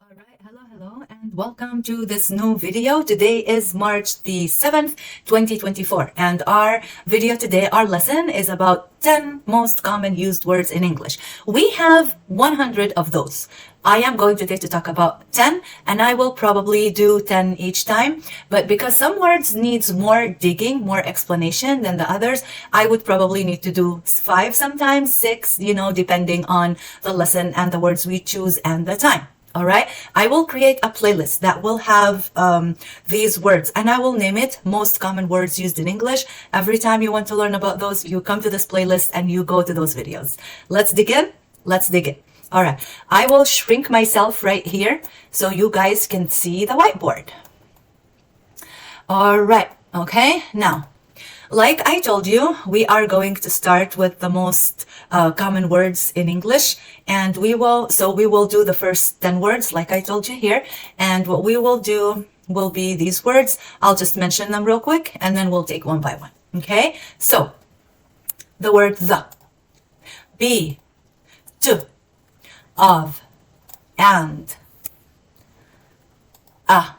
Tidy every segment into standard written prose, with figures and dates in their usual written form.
All right, hello, and welcome to this new video. Today is March the 7th, 2024, and our video today, our lesson is about 10 most common used words in English. We have 100 of those. I am going today to talk about 10, and I will probably do 10 each time, but because some words needs more digging, more explanation than the others, I would probably need to do 5 sometimes, 6, depending on the lesson and the words we choose and the time. All right, I will create a playlist that will have these words, and I will name it most common words used in English. Every time you want to learn about those, you come to this playlist and you go to those videos. Let's dig in. Let's dig in. All right, I will shrink myself right here so you guys can see the whiteboard. All right, okay, now, like I told you, we are going to start with the most common words in English, and we will do the first 10 words like I told you here, and what we will do will be these words. I'll just mention them real quick and then we'll take one by one. Okay, so the word the, be, to, of, and, a,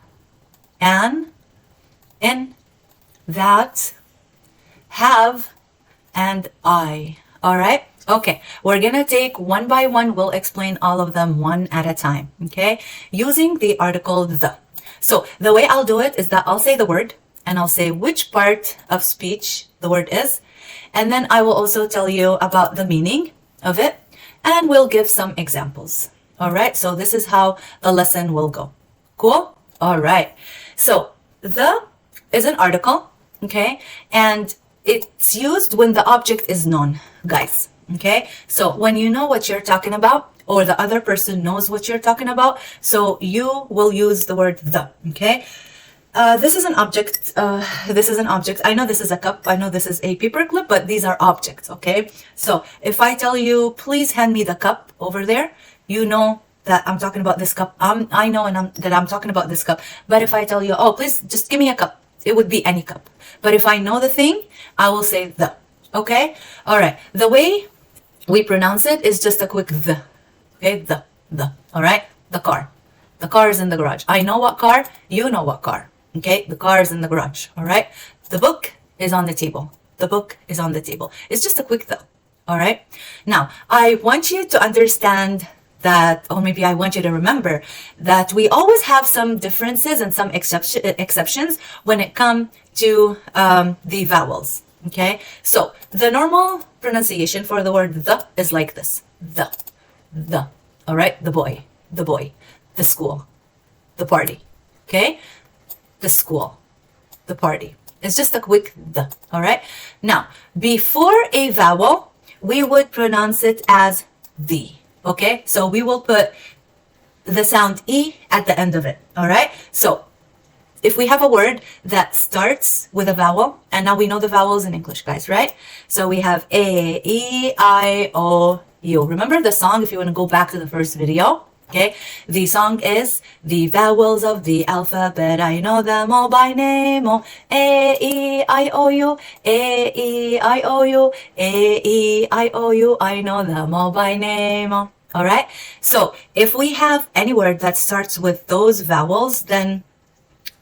an, in, that, have, and I. All right, okay, we're gonna take one by one. We'll explain all of them one at a time, okay, using the article the. So the way I'll do it is that I'll say the word and I'll say which part of speech the word is, and then I will also tell you about the meaning of it, and we'll give some examples. All right, so this is how the lesson will go. Cool? All right, so the is an article, okay, and it's used when the object is known, guys. Okay, so when you know what you're talking about, or the other person knows what you're talking about, so you will use the word the. Okay, this is an object. This is an object. I know this is a cup. I know this is a paper clip, but these are objects. Okay, so if I tell you, please hand me the cup over there, you know that I'm talking about this cup. I know that I'm talking about this cup. But if I tell you, oh, please just give me a cup, it would be any cup. But if I know the thing, I will say the. Okay? All right. The way we pronounce it is just a quick the. Okay? The. All right? The car. The car is in the garage. I know what car. You know what car. Okay? The car is in the garage. All right? The book is on the table. The book is on the table. It's just a quick the. All right? Now, I want you to understand that, or maybe I want you to remember that we always have some differences and some exceptions when it comes to the vowels. Okay, so the normal pronunciation for the word the is like this: the. All right, the boy, the school, the party. Okay, the school, the party. It's just a quick the. All right. Now, before a vowel, we would pronounce it as the. Okay, so we will put the sound E at the end of it. All right, so if we have a word that starts with a vowel, and now we know the vowels in English, guys, right? So we have A, E, I, O, U. Remember the song if you want to go back to the first video? Okay, the song is the vowels of the alphabet. I know them all by name. Oh, A, E, I, O, U, A, E, I, O, U, A, E, I, O, U. I know them all by name. Oh. All right. So if we have any word that starts with those vowels, then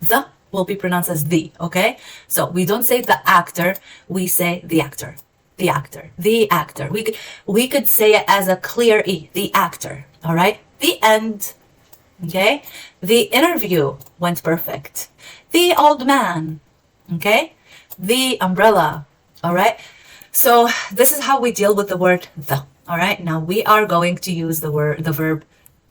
the will be pronounced as the. Okay. So we don't say the actor. We say the actor. The actor. The actor. We could say it as a clear E. The actor. All right. The end. Okay. The interview went perfect. The old man. Okay. The umbrella. All right. So this is how we deal with the word the. All right. Now we are going to use the verb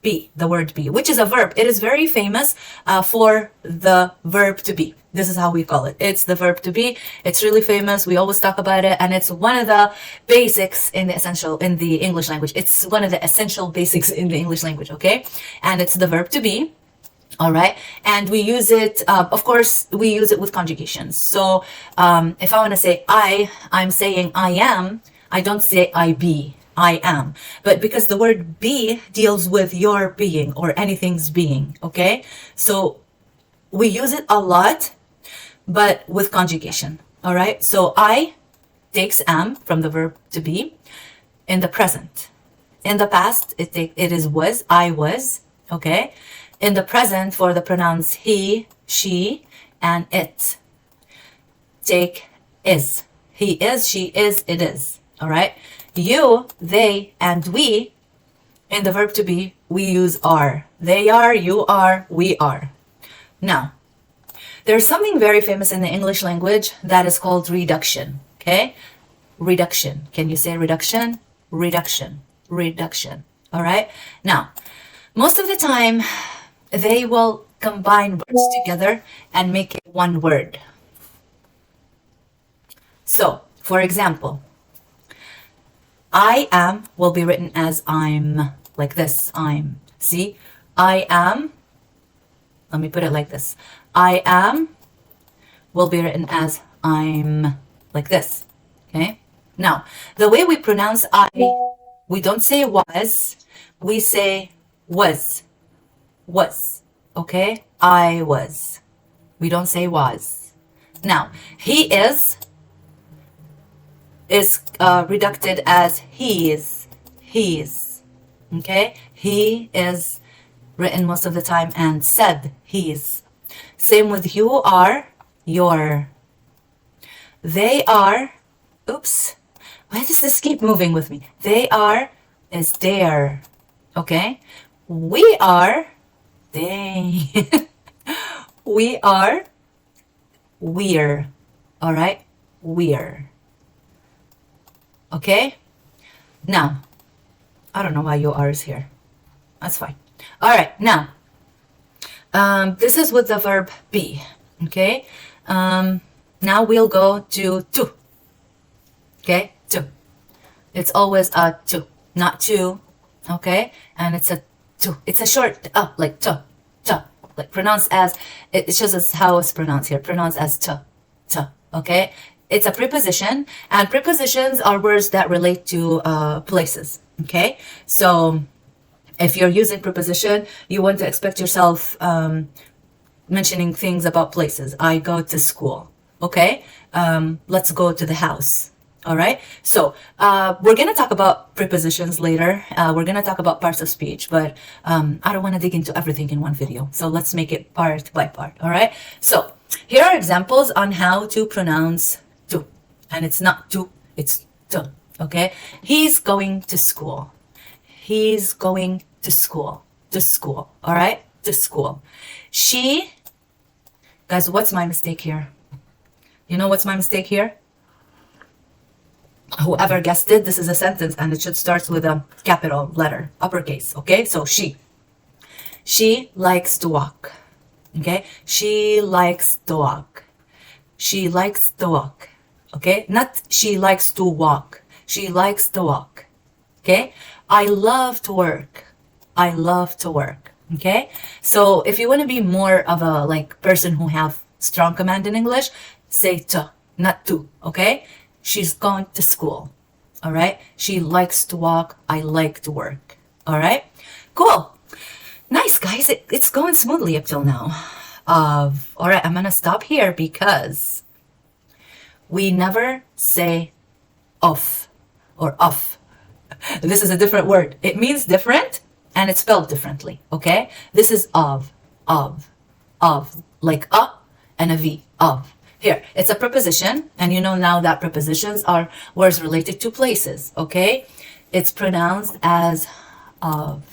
be, the word be, which is a verb. It is very famous for the verb to be. This is how we call it. It's the verb to be. It's really famous. We always talk about it, and it's one of the basics in the English language. It's one of the essential basics in the English language, okay? And it's the verb to be. All right, and we use it, of course, we use it with conjugations. So if I want to say I'm saying I am, I don't say I be. I am. But because the word be deals with your being or anything's being, okay? So we use it a lot, but with conjugation, all right? So I takes am from the verb to be in the present. In the past, it is was, I was, okay? In the present, for the pronouns he, she, and it, take is. He is, she is, it is. All right? You, they, and we, in the verb to be, we use are. They are, you are, we are. Now, there's something very famous in the English language that is called reduction. Okay? Reduction. Can you say reduction? Reduction. Reduction. All right? Now, most of the time, they will combine words together and make it one word. So, for example, I am will be written as I'm, like this, I'm. See? I am, let me put it like this. I am will be written as I'm, like this. Okay? Now, the way we pronounce I, we don't say was, we say was. Was. Okay? I was. We don't say was. Now, he is reducted as he's. Okay? He is written most of the time and said he's. Same with you are, your. They are, oops, why does this keep moving with me? They are is their. Okay? We are, they. We are, we're. All right? We're. Okay? Now, I don't know why your R is here. That's fine. All right, now, this is with the verb be. Okay? Now we'll go to. Okay? To. It's always a to, not to. Okay? And it's a to. It's a short like to. Like pronounced as, it shows us how it's pronounced here. Pronounced as to. Okay? It's a preposition, and prepositions are words that relate to places. Okay? So if you're using preposition, you want to expect yourself mentioning things about places. I go to school. Okay? Let's go to the house. All right? So we're going to talk about prepositions later. We're going to talk about parts of speech, but I don't want to dig into everything in one video. So let's make it part by part. All right? So here are examples on how to pronounce to. And it's not to, it's to. Okay? He's going to school. He's going to school. To school. All right? To school. She, guys, what's my mistake here? You know what's my mistake here? Whoever guessed it, this is a sentence and it should start with a capital letter, uppercase. Okay? So she. She likes to walk. Okay? She likes to walk. She likes to walk. Okay? Not she likes to walk. She likes to walk. Okay? I love to work. I love to work. Okay? So if you want to be more of a like person who have strong command in English, say to, not to. Okay? She's going to school. All right? She likes to walk. I like to work. All right? Cool. Nice, guys. It's going smoothly up till now. All right, I'm going to stop here because we never say off or off. This is a different word. It means different and it's spelled differently, okay? This is of, like a and a V, of. Here, it's a preposition, and you know now that prepositions are words related to places, okay? It's pronounced as of,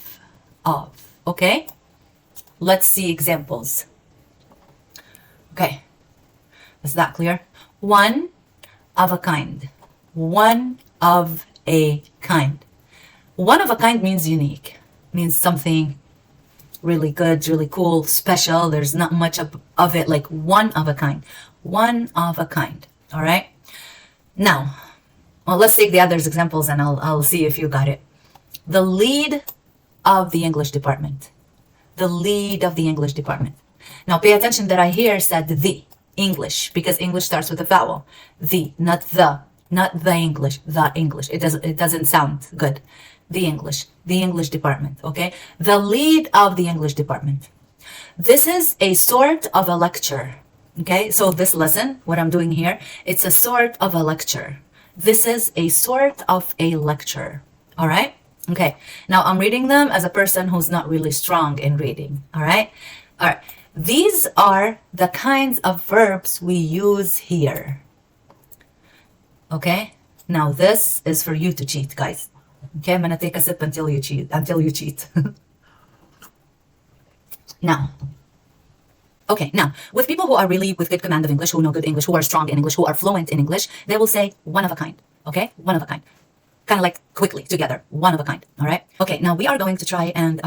okay? Let's see examples. Okay, is that clear? One of a kind. One of a kind. One of a kind means unique. Means something really good, really cool, special. There's not much of it, like one of a kind. One of a kind. All right? Now, well, let's take the others examples and I'll see if you got it. The lead of the English department. The lead of the English department. Now, pay attention that I here said the English because English starts with a vowel. The, not the English, the English. It doesn't sound good. The English department, okay? The lead of the English department. This is a sort of a lecture, okay? So this lesson, what I'm doing here, it's a sort of a lecture. This is a sort of a lecture, all right? Okay, now I'm reading them as a person who's not really strong in reading. All right. These are the kinds of verbs we use here. Okay, now this is for you to cheat, guys. Okay, I'm gonna take a sip until you cheat. Now, okay, now, with people who are really with good command of English, who know good English, who are strong in English, who are fluent in English, they will say one of a kind. Okay, one of a kind. Kind of like quickly together, one of a kind. All right. Okay, now we are going to try and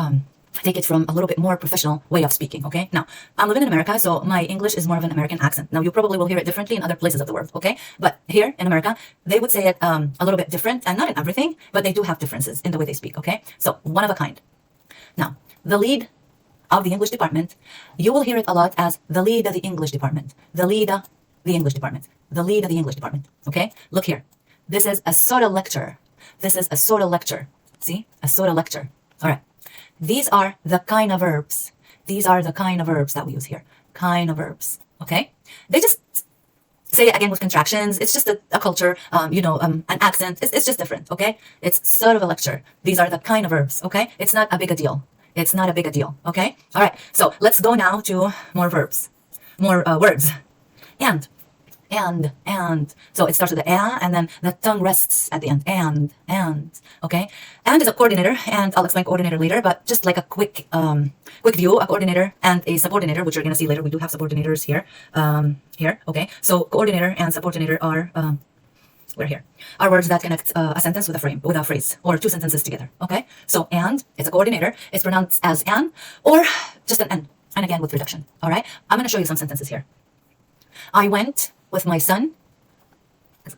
take it from a little bit more professional way of speaking. Okay, now I'm living in America, so my English is more of an American accent. Now you probably will hear it differently in other places of the world. Okay, but here in America, they would say it a little bit different, and not in everything, but they do have differences in the way they speak. Okay, so one of a kind. Now, the lead of the English department, you will hear it a lot as the lead of the English department, the lead of the English department, the lead of the English department. Okay, look here. This is a sort of lecture. This is a sort of lecture. See? A sort of lecture. All right. These are the kind of verbs. These are the kind of verbs that we use here. Kind of verbs. Okay? They just say it again with contractions. It's just a culture, an accent. It's just different. Okay? It's sort of a lecture. These are the kind of verbs. Okay? It's not a big a deal. It's not a big a deal. Okay? All right. So let's go now to more verbs. More words. And. So it starts with the and then the tongue rests at the end. And, okay? And is a coordinator, and I'll explain coordinator later, but just like a quick view, a coordinator and a subordinator, which you're going to see later. We do have subordinators here, okay? So coordinator and subordinator are, we're here, are words that connect a sentence with a phrase, or two sentences together, okay? So and, it's a coordinator, it's pronounced as an, or just an N, and again with reduction, all right? I'm going to show you some sentences here. I went with my son.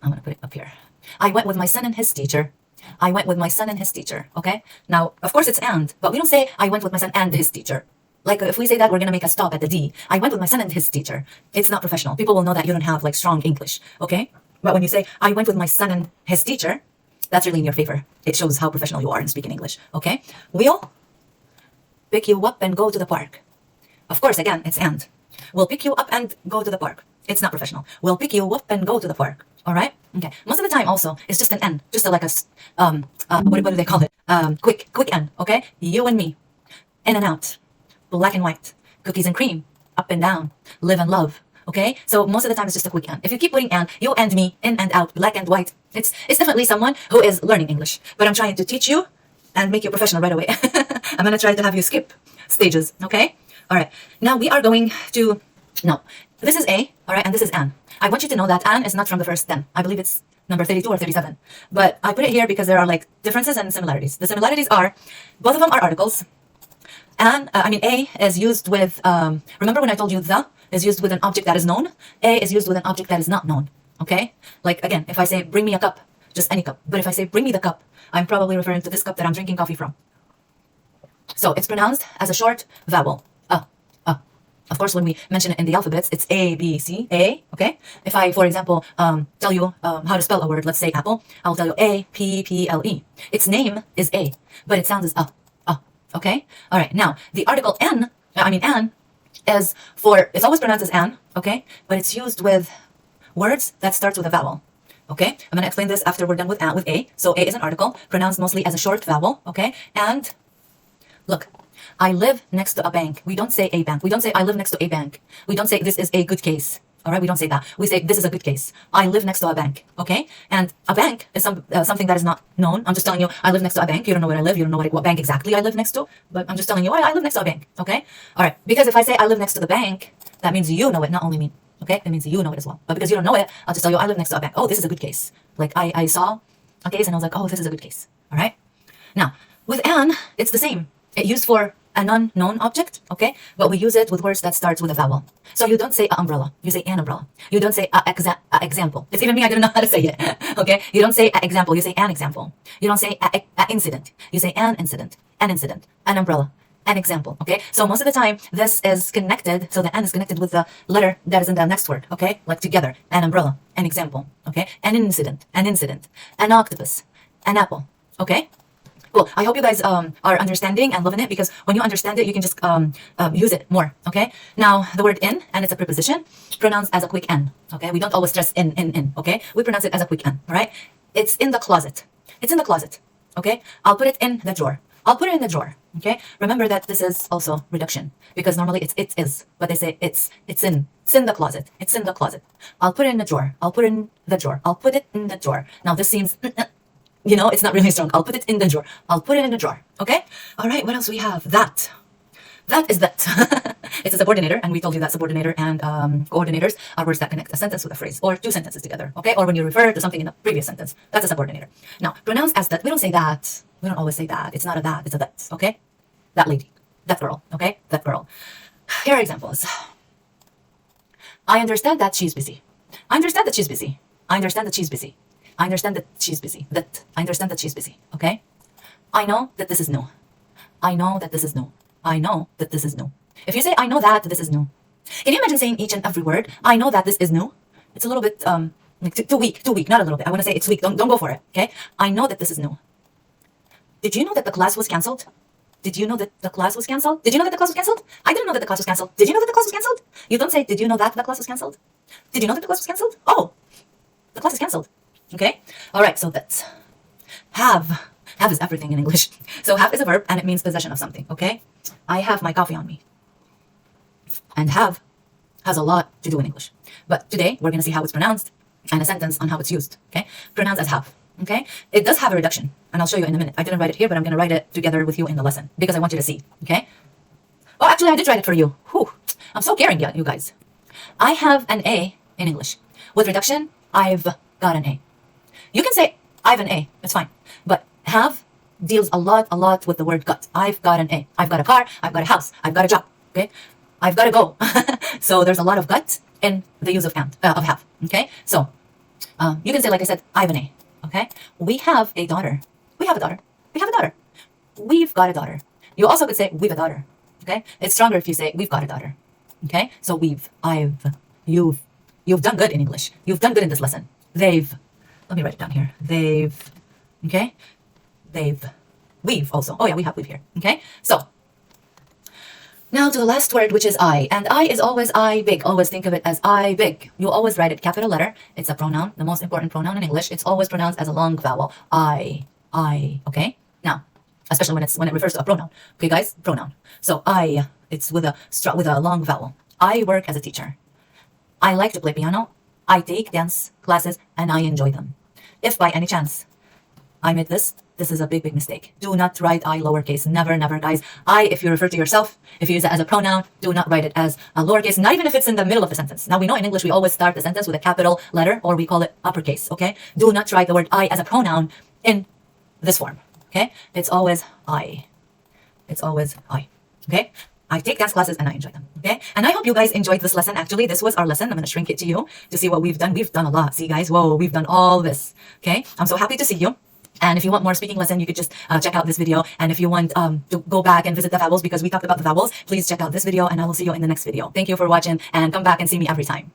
I'm going to put it up here. I went with my son and his teacher. I went with my son and his teacher. Okay? Now, of course it's and, but we don't say I went with my son and his teacher. Like if we say that, we're going to make a stop at the D. I went with my son and his teacher. It's not professional. People will know that you don't have like strong English. Okay? But when you say I went with my son and his teacher, that's really in your favor. It shows how professional you are in speaking English. Okay? We'll pick you up and go to the park. Of course, again, it's and. We'll pick you up and go to the park. It's not professional. We'll pick you up and go to the park. All right? Okay. Most of the time also, it's just an N. Just like what do they call it? Quick N. Okay? You and me. In and out. Black and white. Cookies and cream. Up and down. Live and love. Okay? So most of the time it's just a quick N. If you keep putting N, you and me, in and out, black and white, it's definitely someone who is learning English. But I'm trying to teach you and make you professional right away. I'm going to try to have you skip stages. Okay? All right. Now we are going to... No. This is A, all right, and this is an. I want you to know that an is not from the first 10. I believe it's number 32 or 37. But I put it here because there are like differences and similarities. The similarities are, both of them are articles. And, A is used with, remember when I told you the is used with an object that is known? A is used with an object that is not known, okay? Like, again, if I say, bring me a cup, just any cup. But if I say, bring me the cup, I'm probably referring to this cup that I'm drinking coffee from. So it's pronounced as a short vowel. Of course, when we mention it in the alphabets, it's A, B, C, A, okay? If I, for example, tell you how to spell a word, let's say apple, I'll tell you A, P, P, L, E. Its name is A, but it sounds as okay? All right, now, the article an is for, it's always pronounced as an, okay? But it's used with words that starts with a vowel, okay? I'm going to explain this after we're done with A. So A is an article, pronounced mostly as a short vowel, okay? And, look. I live next to a bank. We don't say a bank. We don't say I live next to a bank. We don't say this is a good case. All right, we don't say that. We say this is a good case. I live next to a bank. Okay, and a bank is something that is not known. I'm just telling you I live next to a bank. You don't know where I live. You don't know what bank exactly I live next to. But I'm just telling you I live next to a bank. Okay, all right. Because if I say I live next to the bank, that means you know it, not only me. Okay, it means you know it as well. But because you don't know it, I'll just tell you I live next to a bank. Oh, this is a good case. Like I saw a case and I was like, oh, this is a good case. All right. Now with an, it's the same. It used for a non-known object, okay? But we use it with words that starts with a vowel. So you don't say a umbrella, you say an umbrella. You don't say a example. It's even me, I didn't know how to say it, okay? You don't say a example, you say an example. You don't say a incident, you say an incident, an umbrella, an example, okay? So most of the time, this is connected, so the an is connected with the letter that is in the next word, okay? Like together, an umbrella, an example, okay? An incident, an octopus, an apple, okay? Cool. I hope you guys are understanding and loving it, because when you understand it, you can just use it more, okay? Now, the word in, and it's a preposition, pronounced as a quick N, okay? We don't always stress in, okay? We pronounce it as a quick N, all right? It's in the closet. It's in the closet, Okay, I'll put it in the drawer. I'll put it in the drawer. Okay, remember that this is also reduction because normally it is, but they say it's in the closet. It's in the closet. I'll put it in the drawer. I'll put it in the drawer. I'll put it in the drawer. Now this seems, you know, it's not really strong. I'll put it in the drawer. I'll put it in the drawer. Okay. All right. What else we have? That. That is that. It's a subordinator, and we told you that subordinator and coordinators are words that connect a sentence with a phrase or two sentences together. Okay, or when you refer to something in a previous sentence, that's a subordinator. Now, pronouns as that, we don't say that. We don't always say that. It's not a that, it's a that. Okay, that lady, that girl. Okay, that girl. Here are examples. I understand that she's busy. I understand that she's busy. I understand that she's busy. I understand that she's busy. That I understand that she's busy. Okay, I know that this is new. I know that this is new. I know that this is new. If you say, I know that this is new, can you imagine saying each and every word, I know that this is new? It's a little bit, like too weak, not a little bit. I want to say it's weak. Don't go for it. Okay. I know that this is new. Did you know that the class was canceled? Did you know that the class was canceled? Did you know that the class was canceled? I didn't know that the class was canceled. Did you know that the class was canceled? You don't say, did you know that the class was canceled? Did you know that the class was canceled? Oh, the class is canceled. Okay. All right. So that's have. Have is everything in English. So have is a verb and it means possession of something. Okay. I have my coffee on me. And have has a lot to do in English. But today we're going to see how it's pronounced and a sentence on how it's used. Okay. Pronounced as have. Okay. It does have a reduction and I'll show you in a minute. I didn't write it here, but I'm going to write it together with you in the lesson because I want you to see. Okay. Oh, actually I did write it for you. Whew. I'm so caring, you guys. I have an A in English. With reduction, I've got an A. You can say I have an A. It's fine. But have deals a lot with the word got. I've got an A. I've got a car. I've got a house. I've got a job. Okay. I've got to go. So there's a lot of got in the use of have. Okay. So you can say, like I said, I have an A. Okay. We have a daughter. We have a daughter. We have a daughter. We've got a daughter. You also could say we've a daughter. Okay. It's stronger if you say we've got a daughter. Okay. So we've, I've, you've done good in English. You've done good in this lesson. They've, let me write it down here. They've, okay. They've, we've also. Oh yeah, we have we've here. Okay. So now to the last word, which is I. And I is always I big. Always think of it as I big. You always write it capital letter. It's a pronoun, the most important pronoun in English. It's always pronounced as a long vowel. I. Okay. Now, especially when it refers to a pronoun. Okay, guys, pronoun. So I, it's with a long vowel. I work as a teacher. I like to play piano. I take dance classes and I enjoy them. If by any chance I made this is a big mistake. Do not write I lowercase. Never, guys. I, if you refer to yourself, if you use it as a pronoun, do not write it as a lowercase, not even if it's in the middle of the sentence. Now, we know in English we always start the sentence with a capital letter, or we call it uppercase, okay? Do not write the word I as a pronoun in this form, okay? It's always I. It's always I, okay? I take dance classes and I enjoy them, okay? And I hope you guys enjoyed this lesson. Actually, this was our lesson. I'm going to shrink it to you to see what we've done. We've done a lot. See, guys? Whoa, we've done all this, okay? I'm so happy to see you. And if you want more speaking lesson, you could just check out this video. And if you want to go back and visit the vowels because we talked about the vowels, please check out this video and I will see you in the next video. Thank you for watching and come back and see me every time.